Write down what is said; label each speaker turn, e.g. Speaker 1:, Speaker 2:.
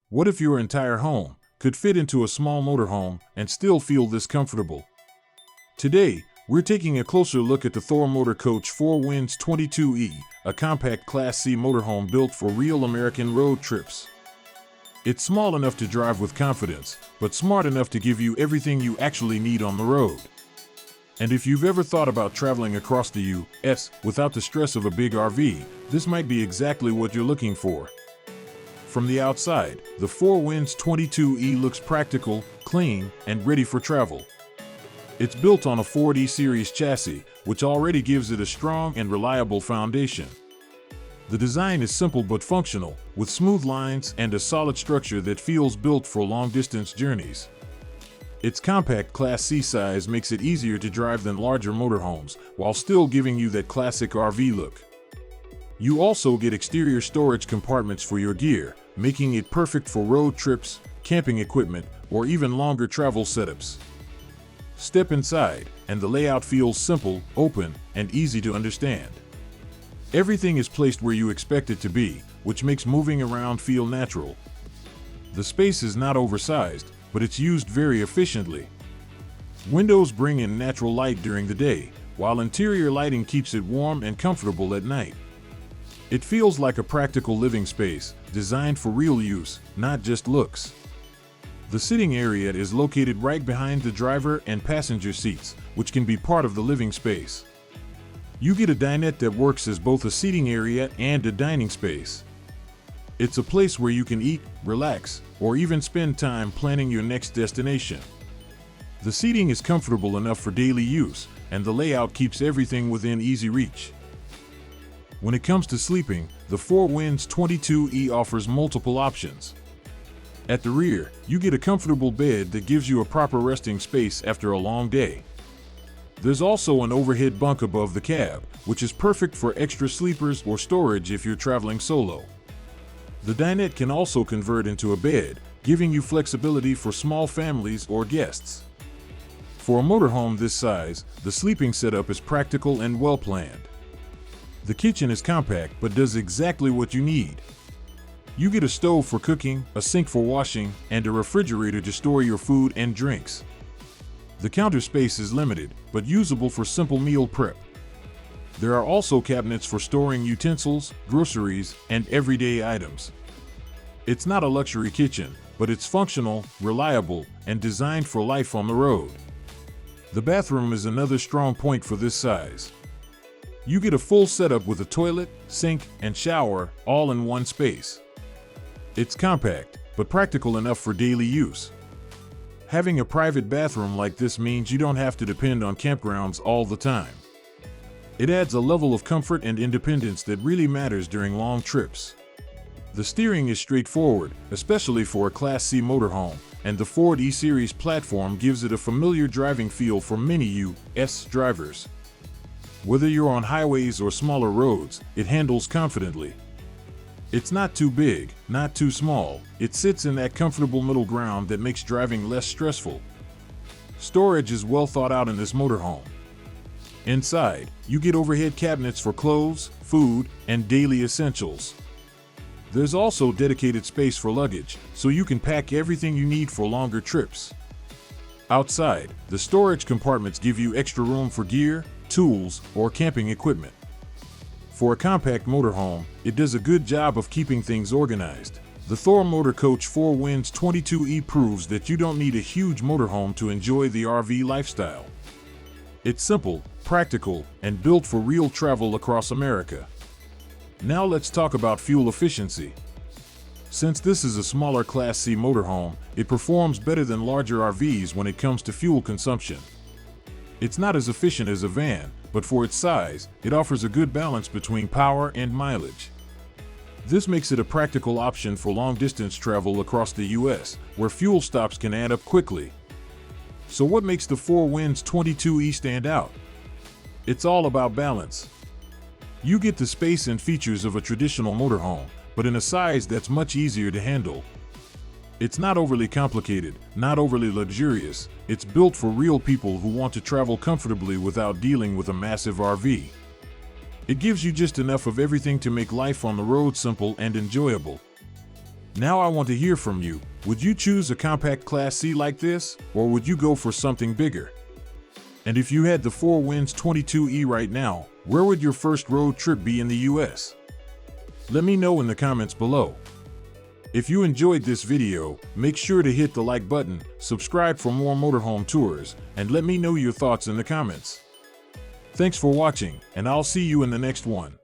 Speaker 1: What if your entire home could fit into a small motorhome and still feel this comfortable? Today, we're taking a closer look at the Thor Motor Coach 22E, a compact Class C motorhome built for real American road trips. It's small enough to drive with confidence, but smart enough to give you everything you actually need on the road. And if you've ever thought about traveling across the U.S. without the stress of a big RV, this might be exactly what you're looking for. From the outside, the 22E looks practical, clean, and ready for travel. It's built on a Ford E-Series chassis, which already gives it a strong and reliable foundation. The design is simple but functional, with smooth lines and a solid structure that feels built for long-distance journeys. Its compact Class C size makes it easier to drive than larger motorhomes, while still giving you that classic RV look. You also get exterior storage compartments for your gear, making it perfect for road trips, camping equipment, or even longer travel setups. Step inside, and the layout feels simple, open, and easy to understand. Everything is placed where you expect it to be, which makes moving around feel natural. The space is not oversized, but it's used very efficiently. Windows bring in natural light during the day, while interior lighting keeps it warm and comfortable at night. It feels like a practical living space, designed for real use, not just looks. The sitting area is located right behind the driver and passenger seats, which can be part of the living space. You get a dinette that works as both a seating area and a dining space. It's a place where you can eat, relax, or even spend time planning your next destination. The seating is comfortable enough for daily use, and the layout keeps everything within easy reach. When it comes to sleeping, the 22E offers multiple options. At the rear, you get a comfortable bed that gives you a proper resting space after a long day. There's also an overhead bunk above the cab, which is perfect for extra sleepers or storage if you're traveling solo. The dinette can also convert into a bed, giving you flexibility for small families or guests. For a motorhome this size, the sleeping setup is practical and well-planned. The kitchen is compact but does exactly what you need. You get a stove for cooking, a sink for washing, and a refrigerator to store your food and drinks. The counter space is limited, but usable for simple meal prep. There are also cabinets for storing utensils, groceries, and everyday items. It's not a luxury kitchen, but it's functional, reliable, and designed for life on the road. The bathroom is another strong point for this size. You get a full setup with a toilet, sink, and shower, all in one space. It's compact, but practical enough for daily use. Having a private bathroom like this means you don't have to depend on campgrounds all the time. It adds a level of comfort and independence that really matters during long trips. The steering is straightforward, especially for a Class C motorhome, and the Ford E-Series platform gives it a familiar driving feel for many U.S. drivers. Whether you're on highways or smaller roads, it handles confidently. It's not too big, not too small. It sits in that comfortable middle ground that makes driving less stressful. Storage is well thought out in this motorhome. Inside, you get overhead cabinets for clothes, food, and daily essentials. There's also dedicated space for luggage, so you can pack everything you need for longer trips. Outside, the storage compartments give you extra room for gear, tools, or camping equipment. For a compact motorhome, it does a good job of keeping things organized. The Thor Motor Coach 22E proves that you don't need a huge motorhome to enjoy the RV lifestyle. It's simple, practical, and built for real travel across America. Now let's talk about fuel efficiency. Since this is a smaller Class C motorhome, it performs better than larger RVs when it comes to fuel consumption. It's not as efficient as a van, but for its size, it offers a good balance between power and mileage. This makes it a practical option for long-distance travel across the U.S., where fuel stops can add up quickly. So what makes the 22E stand out? It's all about balance. You get the space and features of a traditional motorhome, but in a size that's much easier to handle. It's not overly complicated, not overly luxurious. It's built for real people who want to travel comfortably without dealing with a massive RV. It gives you just enough of everything to make life on the road simple and enjoyable. Now I want to hear from you. Would you choose a compact Class C like this, or would you go for something bigger? And if you had the 4Winds 22E right now, where would your first road trip be in the US? Let me know in the comments below. If you enjoyed this video, make sure to hit the like button, subscribe for more motorhome tours, and let me know your thoughts in the comments. Thanks for watching, and I'll see you in the next one.